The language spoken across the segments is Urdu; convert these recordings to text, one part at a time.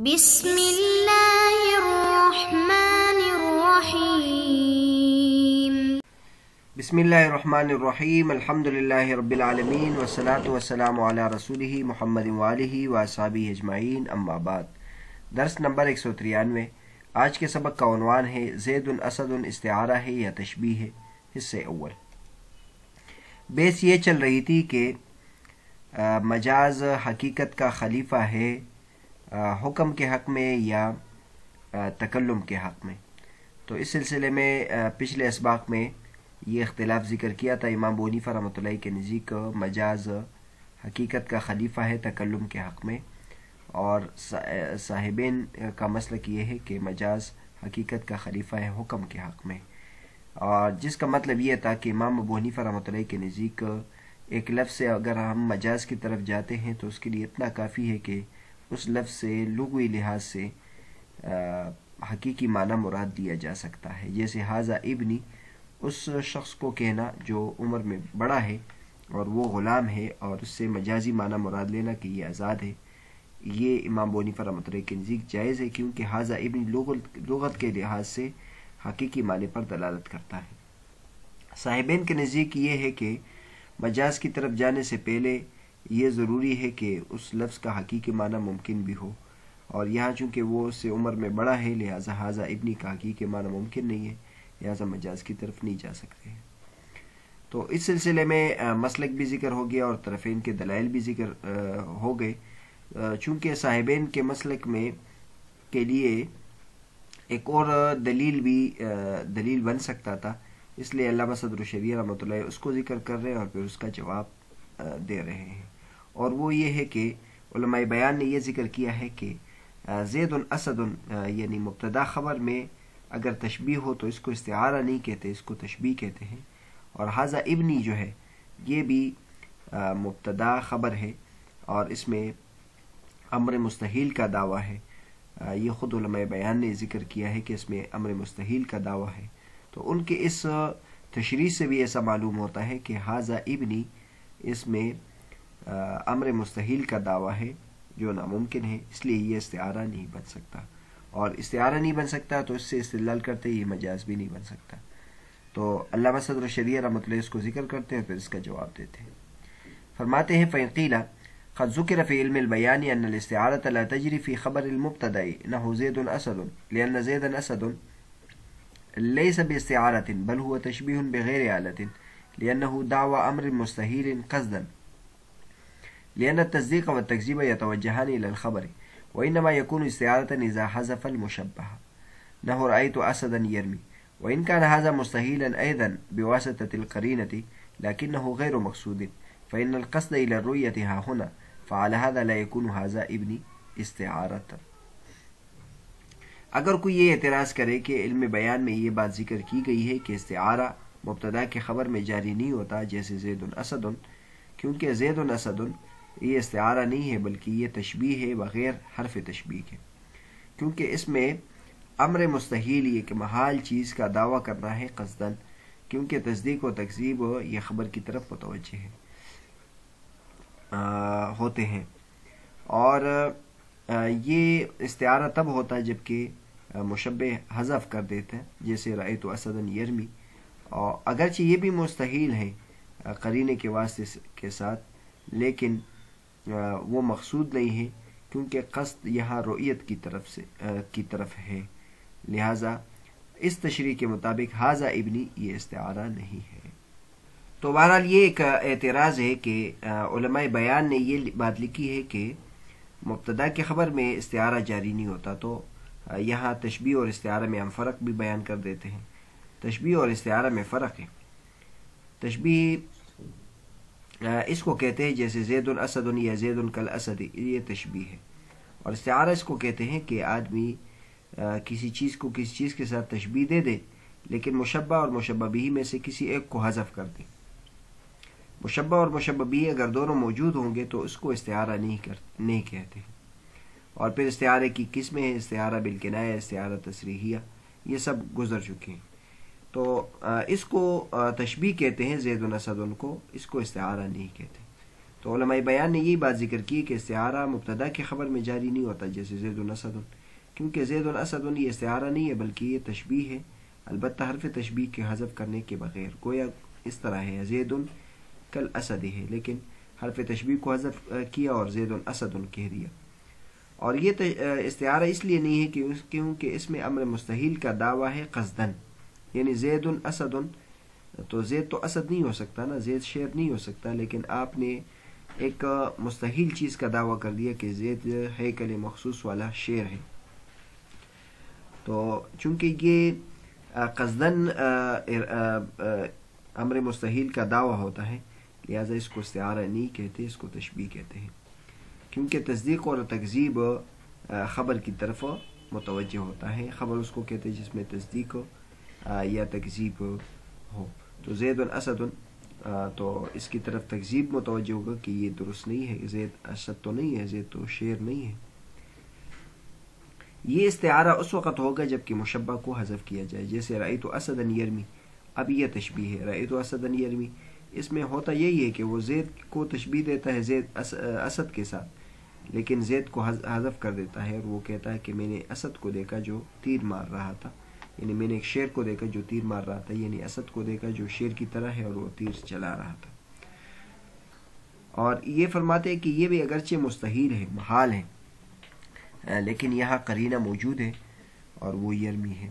بسم اللہ الرحمن الرحیم بسم اللہ الرحمن الرحیم الحمد للہ رب العالمین والصلاة والسلام علی رسولہ محمد وآلہ واصحابہ اجمعین اما بعد۔ درس نمبر 193۔ آج کے سبق کا عنوان ہے زید اسد استعارہ ہے یا تشبیہ ہے، حصہ اول۔ بحث یہ چل رہی تھی کہ مجاز حقیقت کا خلیفہ ہے حکم کے حق میں یا تکلم کے حق میں۔ تو اس سلسلے میں پچھلے اسباق میں یہ اختلاف ذکر کیا تھا۔ امام ابو حنیفہ رحمۃ اللہ کے نزدیک مجاز حقیقت کا خلیفہ ہے تکلم کے حق میں، اور صاحبین کا مسلک یہ ہے کہ مجاز حقیقت کا خلیفہ ہے حکم کے حق میں، اور جس کا مطلب یہ تھا کہ امام ابو حنیفہ رحمۃ اللہ کے نزدیک ایک لفظ سے اگر ہم مجاز کی طرف جاتے ہیں تو اس کے لیے اتنا کافی ہے کہ اس لفظ سے لغوی لحاظ سے حقیقی معنی مراد دیا جا سکتا ہے، جیسے ھذا ابنی، اس شخص کو کہنا جو عمر میں بڑا ہے اور وہ غلام ہے، اور اس سے مجازی معنی مراد لینا کہ یہ آزاد ہے، یہ امام ابو حنیفہ رحمۃ اللہ کے نزدیک جائز ہے، کیونکہ ھذا ابنی لغت کے لحاظ سے حقیقی معنی پر دلالت کرتا ہے۔ صاحبین کے نزدیک یہ ہے کہ مجاز کی طرف جانے سے پہلے یہ ضروری ہے کہ اس لفظ کا حقیقی معنی ممکن بھی ہو، اور یہاں چونکہ وہ اس سے عمر میں بڑا ہے لہٰذا ھذا ابنی کا حقیقی معنی ممکن نہیں ہے، لہٰذا مجاز کی طرف نہیں جا سکتے ہیں۔ تو اس سلسلے میں مسلک بھی ذکر ہو گیا اور طرفین کے دلائل بھی ذکر ہو گئے۔ چونکہ صاحبین کے مسلک میں کے لیے ایک اور دلیل بن سکتا تھا، اس لیے علامہ صدر الشریعہ رحمۃ اللہ اس کو ذکر کر رہے ہیں اور پھر اس کا جواب دے رہے ہیں، اور وہ یہ ہے کہ علماء بیان نے یہ ذکر کیا ہے کہ زید اسد یعنی مبتدا خبر میں اگر تشبیہ ہو تو اس کو استعارہ نہیں کہتے، اس کو تشبیہ کہتے ہیں، اور ھذا ابنی جو ہے یہ بھی مبتدا خبر ہے اور اس میں امر مستحیل کا دعویٰ ہے۔ یہ خود علماء بیان نے ذکر کیا ہے کہ اس میں امر مستحیل کا دعویٰ ہے، تو ان کے اس تشریح سے بھی ایسا معلوم ہوتا ہے کہ ھذا ابنی اس میں امر مستحیل کا دعویٰ ہے جو ناممکن ہے، اس لیے یہ استعارہ نہیں بن سکتا، اور استعارہ نہیں بن سکتا تو اس سے استدلال کرتے یہ مجاز بھی نہیں بن سکتا۔ تو علامہ صدر الشریعہ رحمۃ اللہ اس کو ذکر کرتے ہیں پھر اس کا جواب دیتے ہیں۔ فرماتے ہیں فإن قیل قد ذکر فی علم البیان ان الاستعارة لا تجری فی خبر المبتدأ انه زید اسد لأن زیدا اسد ليس باستعارة بل هو تشبیہ بغیر آلة لأنه دعوى امر مستحیل قصدا لأن التصديق والتكذيب يتوجهان إلى الخبر، وإنما يكون استعارة إذا حذف المشبه نحو رأيت أسدا يرمي، وإن كان هذا مستحيلا أيضا بواسطة القرينة لكنه غير مقصود فإن القصد إلى الرؤية ها هنا، فعلى هذا لا يكون هذا ابن استعارة۔ اگر کوئی یہ اعتراض کرے کہ علم بیان میں یہ بات ذکر کی گئی ہے کہ استعارہ مبتدا کے خبر میں جاری نہیں ہوتا، جیسے زید اسد، کیونکہ زید اسد یہ استعارہ نہیں ہے بلکہ یہ تشبیہ ہے بغیر حرف تشبیہ کے، کیونکہ اس میں امر مستحیل یہ کہ محال چیز کا دعویٰ کرنا ہے قصداً، کیونکہ تصدیق و تکذیب یہ خبر کی طرف متوجہ ہوتے ہیں، اور یہ استعارہ تب ہوتا ہے جبکہ مشبہ حذف کر دیتے ہیں، جیسے رأیت اسدا یرمی، اور اگرچہ یہ بھی مستحیل ہے قرینے کے واسطے کے ساتھ، لیکن وہ مقصود نہیں ہے کیونکہ قصد یہاں رؤیت کی طرف ہے، لہذا اس تشریح کے مطابق ھذا ابنی یہ استعارہ نہیں ہے۔ تو بہرحال یہ ایک اعتراض ہے کہ علماء بیان نے یہ بات لکھی ہے کہ مبتدا کی خبر میں استعارہ جاری نہیں ہوتا، تو یہاں تشبیہ اور استعارہ میں ہم فرق بھی بیان کر دیتے ہیں۔ تشبیہ اور استعارہ میں فرق ہے۔ تشبیہ اس کو کہتے ہیں جیسے زید اسد یا زید کالاسد، یہ تشبیہ ہے، اور استعارہ اس کو کہتے ہیں کہ آدمی کسی چیز کو کسی چیز کے ساتھ تشبیہ دے دے لیکن مشبہ اور مشبہ بہ میں سے کسی ایک کو حذف کر دے۔ مشبہ اور مشبہ بہ اگر دونوں موجود ہوں گے تو اس کو استعارہ نہیں کہتے، اور پھر استعارے کی قسمیں ہیں، استعارہ بالکنایہ، استعارہ تصریحیہ، یہ سب گزر چکے ہیں۔ تو اس کو تشبیہ کہتے ہیں زید اسد کو، اس کو استعارہ نہیں کہتے۔ تو علماء بیان نے یہی بات ذکر کی کہ استعارہ مبتدا کی خبر میں جاری نہیں ہوتا جیسے زید اسد، کیونکہ زید اسد یہ استعارہ نہیں ہے بلکہ یہ تشبیہ ہے، البتہ حرف تشبیہ کے حذف کرنے کے بغیر، گویا اس طرح ہے زید کل اسد ہے، لیکن حرف تشبیہ کو حذف کیا اور زید اسد کہہ دیا۔ اور یہ استعارہ اس لیے نہیں ہے کیونکہ اس میں امر مستحیل کا دعویٰ ہے قصدن، یعنی زید اسد، تو زید تو اسد نہیں ہو سکتا نا، زید شیر نہیں ہو سکتا، لیکن آپ نے ایک مستحیل چیز کا دعویٰ کر دیا کہ زید ہیکل مخصوص والا شیر ہے۔ تو چونکہ یہ قصدن امر مستحیل کا دعویٰ ہوتا ہے، لہذا اس کو استعارہ نہیں کہتے، اس کو تشبیہ کہتے ہیں، کیونکہ تصدیق اور تکذیب خبر کی طرف متوجہ ہوتا ہے، خبر اس کو کہتے ہیں جس میں تصدیق یا تکذیب ہو، تو زید اسد تو اس کی طرف تکذیب متوجہ ہوگا کہ یہ درست نہیں ہے، زید اسد تو نہیں ہے، زید تو شیر نہیں ہے۔ یہ استعارہ اس وقت ہوگا جب کہ مشبہ کو حذف کیا جائے، جیسے رأیت اسدا یرمی، اب یہ تشبیہ ہے، رأیت اسدا یرمی، اس میں ہوتا یہی ہے کہ وہ زید کو تشبیہ دیتا ہے زید اسد کے ساتھ، لیکن زید کو حذف کر دیتا ہے اور وہ کہتا ہے کہ میں نے اسد کو دیکھا جو تیر مار رہا تھا، یعنی میں نے ایک شیر کو دیکھا جو تیر مار رہا تھا، یعنی اسد کو دیکھا جو شیر کی طرح ہے اور وہ تیر چلا رہا تھا۔ اور یہ فرماتے ہیں کہ یہ بھی اگرچہ مستحیل ہے، محال ہے، لیکن یہاں قرینہ موجود ہے اور وہ یرمی ہے،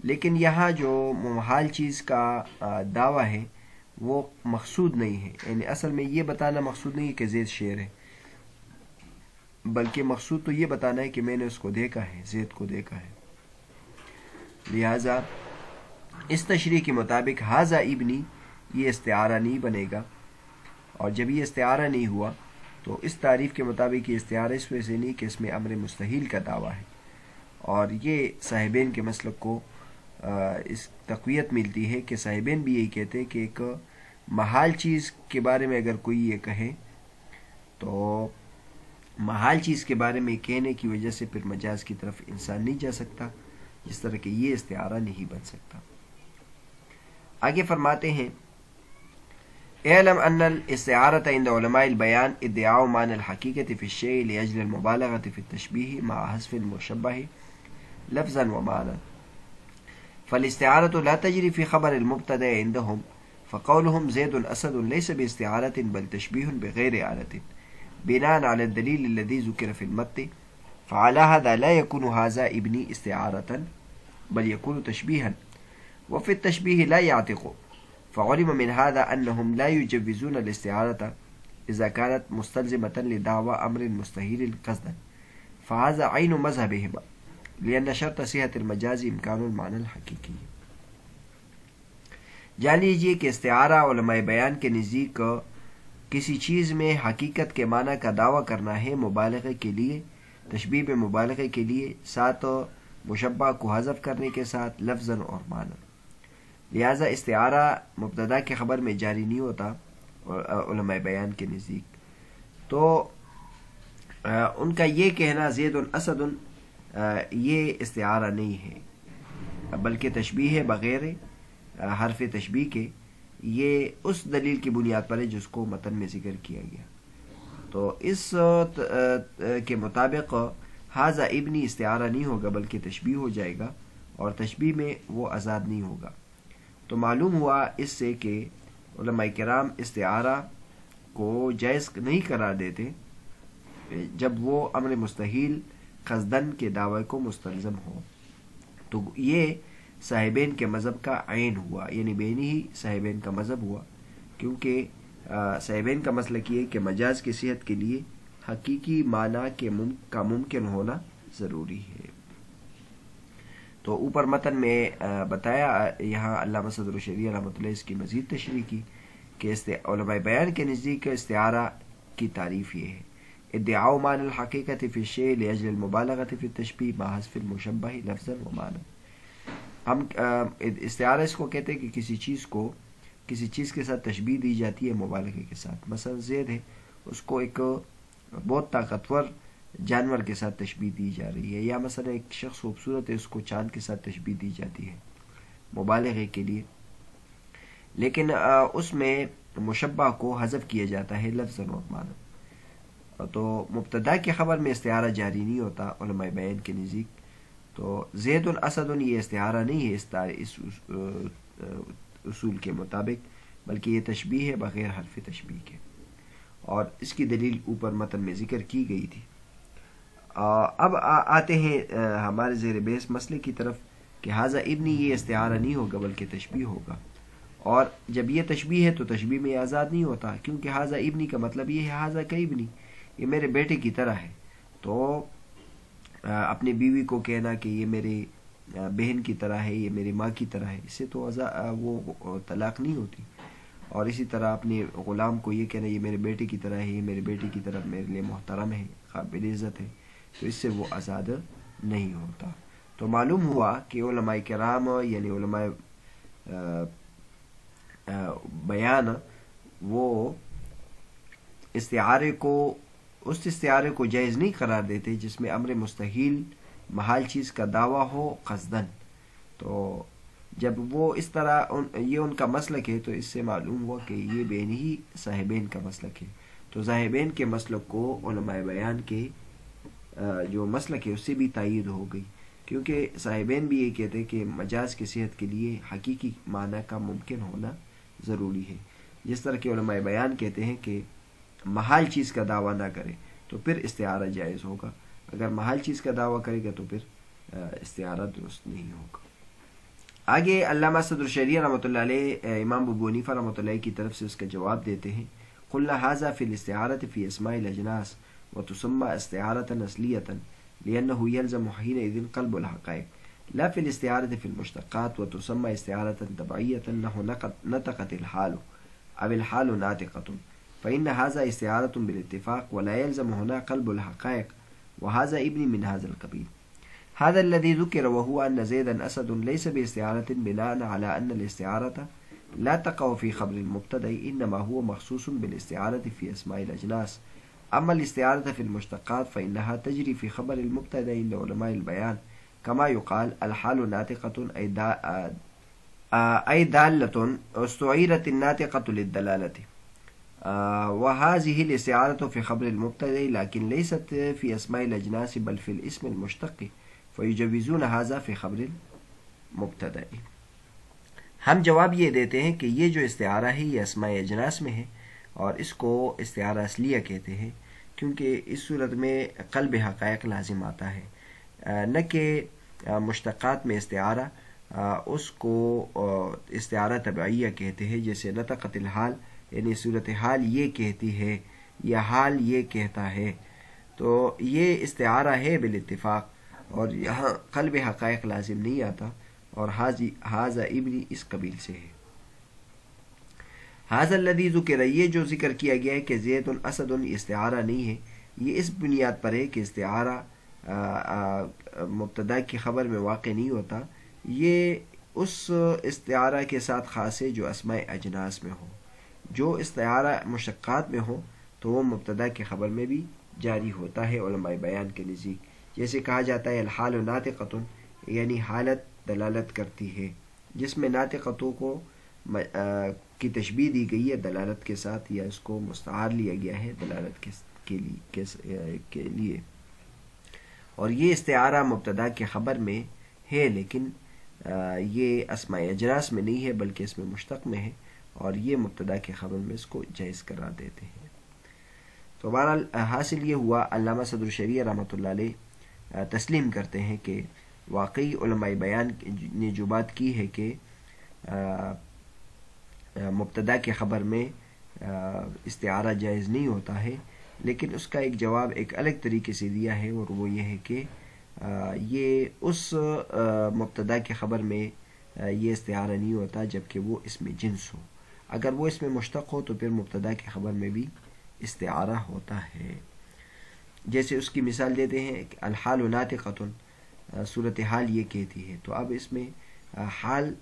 لیکن یہاں جو محال چیز کا دعویٰ ہے وہ مقصود نہیں ہے، یعنی اصل میں یہ بتانا مقصود نہیں ہے کہ زید شیر ہے، بلکہ مقصود تو یہ بتانا ہے کہ میں نے اس کو دیکھا ہے، زید کو دیکھا ہے۔ لہذا اس تشریح کے مطابق ھذا ابنی یہ استعارہ نہیں بنے گا، اور جب یہ استعارہ نہیں ہوا تو اس تعریف کے مطابق یہ استعارہ اس وجہ سے نہیں کہ اس میں امر مستحیل کا دعویٰ ہے، اور یہ صاحبین کے مسلک کو اس تقویت ملتی ہے کہ صاحبین بھی یہی کہتے ہیں کہ ایک محال چیز کے بارے میں اگر کوئی یہ کہے تو محال چیز کے بارے میں کہنے کی وجہ سے پھر مجاز کی طرف انسان نہیں جا سکتا، جس طرح کہ یہ استعارہ نہیں بن سکتا۔ آگے فرماتے ہیں اعلم ان الاستعارة عند علماء البيان ادعاء معنى الحقيقة في الشيء لأجل المبالغة في التشبيه مع حذف المشبه لفظا ومعنى، فالاستعارة لا تجري في خبر المبتدأ عندهم، فقولهم زيد أسد ليس باستعارة بل تشبيه بغير آلة بناء على الدليل الذي ذكر في المتن، فعلى هذا لا يكون هذا ابني استعارة بل يكون تشبيها، وفي التشبيه لا يعتق، فعلم من هذا أنهم لا يجوزون الاستعارة إذا كانت مستلزمة لدعوى أمر مستحيل قصدا، فهذا عين مذهبهم، لأن شرط صحة المجاز إمكان المعنى الحقيقي۔ جان لیجیے کہ استعارہ علماء بیان کے نزدیک کسی چیز میں حقیقت کے معنی کا دعویٰ کرنا ہے مبالغے کے لیے، تشبیہ میں مبالغے کے لیے، ساتھ مشبہ کو حذف کرنے کے ساتھ لفظاً اور معنی، لہذا استعارہ مبتدا کی خبر میں جاری نہیں ہوتا علماء بیان کے نزدیک۔ تو ان کا یہ کہنا زید اسد یہ استعارہ نہیں ہے بلکہ تشبیہ ہے بغیر حرف تشبیہ کے، یہ اس دلیل کی بنیاد پر ہے جس کو متن میں ذکر کیا گیا۔ تو اس کے مطابق ھذا ابنی استعارہ نہیں ہوگا بلکہ تشبیہ ہو جائے گا، اور تشبیہ میں وہ آزاد نہیں ہوگا۔ تو معلوم ہوا اس سے کہ علماء کرام استعارہ کو جائز نہیں قرار دیتے جب وہ امر مستحیل قصدن کے دعوے کو مستلزم ہو، تو یہ صاحبین کے مذہب کا عین ہوا، یعنی بینی ہی صاحبین کا مذہب ہوا، کیونکہ صاحبین کا مسلک یہ ہے کہ مجاز کی صحت کے لیے حقیقی معنی کا ممکن ہونا ضروری ہے۔ تو اوپر متن میں بتایا، یہاں علامہ صدر الشریعہ رحمۃ اللہ اس کی مزید تشریح کی کہ علماء بیان کے نزدیک استعارہ کی تعریف یہ ہے، ادعاء معنی الحقیقت فی الشیء لاجل المبالغۃ فی التشبیہ مع حذف المشبہ لفظا ومعنی۔ ہم استعارہ اس کو کہتے ہیں کہ کسی چیز کے ساتھ تشبیہ دی جاتی ہے مبالغے کے ساتھ، مثلا زید ہے، اس کو ایک بہت طاقتور جانور کے ساتھ تشبیہ دی جا رہی ہے، یا مثلا ایک شخص خوبصورت ہے، اس کو چاند کے ساتھ تشبیہ دی جاتی ہے مبالغے کے لیے، لیکن اس میں مشبہ کو حذف کیا جاتا ہے لفظاً و معنی۔ تو مبتدا کی خبر میں استعارہ جاری نہیں ہوتا علماء بیان کے نزدیک۔ تو زید اسد یہ استعارہ نہیں ہے اس اصول کے مطابق، بلکہ یہ تشبیہ ہے بغیر حرف تشبیہ کے، اور اس کی دلیل اوپر متن میں ذکر کی گئی تھی۔ اب آتے ہیں ہمارے زیر بحث مسئلے کی طرف کہ ھذا ابنی یہ استعارہ نہیں ہوگا بلکہ تشبیہ ہوگا، اور جب یہ تشبیہ ہے تو تشبیہ میں آزاد نہیں ہوتا، کیونکہ ھذا ابنی کا مطلب یہ ہے ھذا کا ابنی، یہ میرے بیٹے کی طرح ہے۔ تو اپنی بیوی کو کہنا کہ یہ میرے بہن کی طرح ہے، یہ میری ماں کی طرح ہے، اس سے تو وہ طلاق نہیں ہوتی۔ اور اسی طرح اپنے غلام کو یہ کہنا یہ میرے بیٹے کی طرح ہے، یہ میرے بیٹے کی طرح میرے لیے محترم ہے، قابل عزت ہے، تو اس سے وہ آزاد نہیں ہوتا۔ تو معلوم ہوا کہ علماء کرام یعنی علماء بیان وہ اس استعارے کو جائز نہیں قرار دیتے جس میں امر مستحیل محال چیز کا دعویٰ ہو قصدن۔ تو جب وہ اس طرح یہ ان کا مسلک ہے تو اس سے معلوم ہوا کہ یہ بین ہی صاحبین کا مسلک ہے۔ تو صاحبین کے مسلک کو علماء بیان کے جو مسلک ہے اس سے بھی تائید ہو گئی، کیونکہ صاحبین بھی یہ کہتے ہیں کہ مجاز کی صحت کے لیے حقیقی معنی کا ممکن ہونا ضروری ہے، جس طرح کہ علماء بیان کہتے ہیں کہ محال چیز کا دعویٰ نہ کرے تو پھر استعارہ جائز ہوگا، اگر محال چیز کا دعویٰ کرے گا تو پھر استعارہ درست نہیں ہوگا۔ آگے علامہ صدر شریعہ رحمۃ اللہ علیہ امام ابو حنیفہ رحمۃ اللہ کی طرف سے اس کا جواب دیتے ہیں، قلنا ھذا فی الاستعارۃ فی اسماء الاجناس وتسمى استعارة نسلیة لأنه يلزم حينئذ قلب الحقائق لا في الاستعارة في المشتقات وتسمى استعارة تبعية أنه نطقت الحال أو الحال ناطقة فإن هذا استعارة بالاتفاق ولا يلزم هنا قلب الحقائق وهذا ابن من هذا القبيل. هذا الذي ذكر وهو أن زيدا أسد ليس باستعارة بناء على أن الاستعارة لا تقع في خبر المبتدأ إنما هو مخصوص بالاستعارة في أسماء الأجناس. أما الاستعارة في المشتقات فإنها تجري في خبر المبتدأ عند علماء البيان كما يقال الحال ناطقة أي دالة استعيرت الناطقة للدلالة، وهذه الاستعارة في خبر المبتدأ لكن ليست في أسماء الأجناس بل في الاسم المشتق فيجوزون هذا في خبر المبتدأ۔ ہم جواب یہ دیتے ہیں کہ یہ جو استعارہ ہے یہ اسماء اجناس میں ہے اور اس کو استعارہ اصلیہ کہتے ہیں، کیونکہ اس صورت میں قلب حقائق لازم آتا ہے، نہ کہ مشتقات میں استعارہ اس کو استعارہ تبعیہ کہتے ہیں، جیسے نطقت الحال یعنی صورت حال یہ کہتی ہے یا حال یہ کہتا ہے، تو یہ استعارہ ہے بالاتفاق، اور یہاں قلب حقائق لازم نہیں آتا، اور ھذا ابنی اس قبیل سے ہے۔ ھذا الذی ذکر یہ جو ذکر کیا گیا ہے کہ زید اسد استعارہ نہیں ہے، یہ اس بنیاد پر ہے کہ استعارہ مبتدا کی خبر میں واقع نہیں ہوتا، یہ اس استعارہ کے ساتھ خاص ہے جو اسماء اجناس میں ہو۔ جو استعارہ مشتقات میں ہو تو وہ مبتدا کی خبر میں بھی جاری ہوتا ہے علماء بیان کے نزدیک، جیسے کہا جاتا ہے الحال ناطقۃ یعنی حالت دلالت کرتی ہے، جس میں ناطقتوں کو کی تشبیہ دی گئی ہے دلالت کے ساتھ، یا اس کو مستعار لیا گیا ہے دلالت کے لیے، اور یہ استعارہ مبتدا کی خبر میں ہے لیکن یہ اسماء اجناس میں نہیں ہے بلکہ اس میں مشتق میں ہے، اور یہ مبتدا کی خبر میں اس کو جائز قرار دیتے ہیں۔ تو بہرحال حاصل یہ ہوا علامہ صدر شریعہ رحمۃ اللہ علیہ تسلیم کرتے ہیں کہ واقعی علماء بیان نے جو بات کی ہے کہ مبتدا کی خبر میں استعارہ جائز نہیں ہوتا ہے، لیکن اس کا ایک جواب ایک الگ طریقے سے دیا ہے، اور وہ یہ ہے کہ یہ اس مبتدا کی خبر میں یہ استعارہ نہیں ہوتا جبکہ وہ اس میں جنس ہو، اگر وہ اس میں مشتق ہو تو پھر مبتدا کی خبر میں بھی استعارہ ہوتا ہے۔ جیسے اس کی مثال دیتے ہیں کہ الحال ناطقۃ صورت حال یہ کہتی ہے، تو اب اس میں حال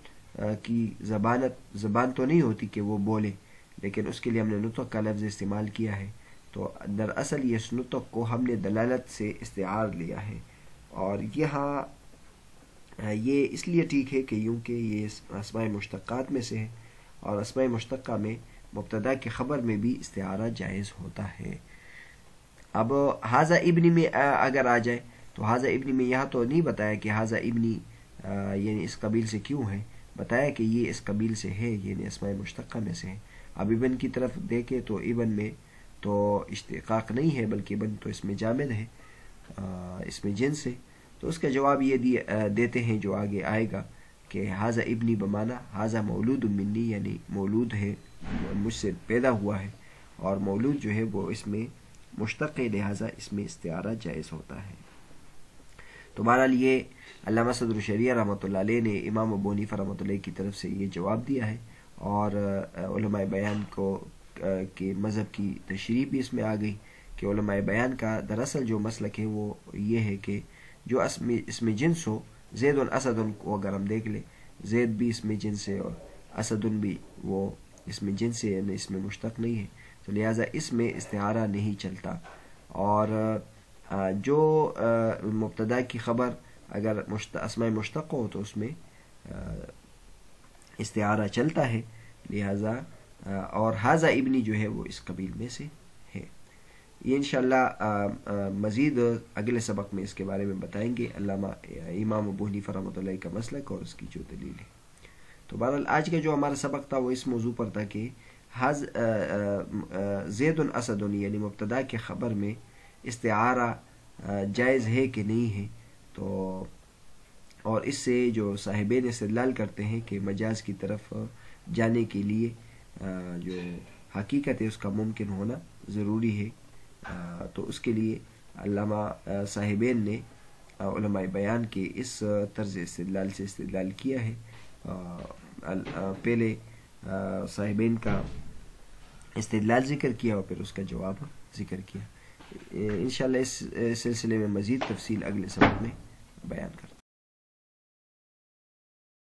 کی زبان تو نہیں ہوتی کہ وہ بولے، لیکن اس کے لیے ہم نے نطق کا لفظ استعمال کیا ہے، تو دراصل یہ اس نطق کو ہم نے دلالت سے استعار لیا ہے، اور یہاں یہ اس لیے ٹھیک ہے کہ یوں کہ یہ اسماء مشتقات میں سے ہے، اور اسماء مشتقہ میں مبتدا کی خبر میں بھی استعارہ جائز ہوتا ہے۔ اب حاذا ابنی میں اگر آ جائے تو حاذا ابنی میں یہاں تو نہیں بتایا کہ حاذا ابنی یعنی اس قبیل سے کیوں ہے، بتایا کہ یہ اس قبیل سے ہے، یعنی اسماء مشتقہ میں سے ہے۔ اب ابن کی طرف دیکھیں تو ابن میں تو اشتقاق نہیں ہے، بلکہ ابن تو اس میں جامد ہے، اس میں جنس ہے، تو اس کا جواب یہ دیتے ہیں جو آگے آئے گا کہ حاذا ابنی بمانا حاذا مولود منی، یعنی مولود ہے، مجھ سے پیدا ہوا ہے، اور مولود جو ہے وہ اس میں مشتق ہے، لہٰذا اس میں استعارہ جائز ہوتا ہے۔ تو بہرحال یہ علامہ صدر الشریعہ رحمۃ اللہ علیہ نے امام ابو حنیفہ رحمۃ اللہ کی طرف سے یہ جواب دیا ہے، اور علماء بیان کے مذہب کی تشریح بھی اس میں آ گئی کہ علماء بیان کا دراصل جو مسلک ہے وہ یہ ہے کہ جو اس میں جنس ہو، زید اسد کو اگر ہم دیکھ لیں، زید بھی اس میں جنس ہے اور اسد بھی وہ اس میں جنس ہے، یعنی اس میں مشتق نہیں ہے، تو لہٰذا اس میں استعارہ نہیں چلتا۔ اور جو مبتدا کی خبر اگر اسماء مشتق ہو تو اس میں استعارہ چلتا ہے، لہٰذا اور حاذا ابنی جو ہے وہ اس قبیل میں سے ہے۔ یہ انشاءاللہ مزید اگلے سبق میں اس کے بارے میں بتائیں گے، علامہ امام ابو حنیفہ رحمۃ اللہ کا مسلک اور اس کی جو دلیل ہے۔ تو بہرحال آج کا جو ہمارا سبق تھا وہ اس موضوع پر تھا کہ زید اسد یعنی مبتدا کے خبر میں استعارہ جائز ہے کہ نہیں ہے، تو اور اس سے جو صاحبین استدلال کرتے ہیں کہ مجاز کی طرف جانے کے لیے جو حقیقت ہے اس کا ممکن ہونا ضروری ہے، تو اس کے لیے علامہ صاحبین نے علماء بیان کے اس طرز استدلال سے استدلال کیا ہے۔ پہلے صاحبین کا استدلال ذکر کیا اور پھر اس کا جواب ذکر کیا۔ انشاءاللہ اس سلسلے میں مزید تفصیل اگلے سبق میں بیان کرتے ہیں۔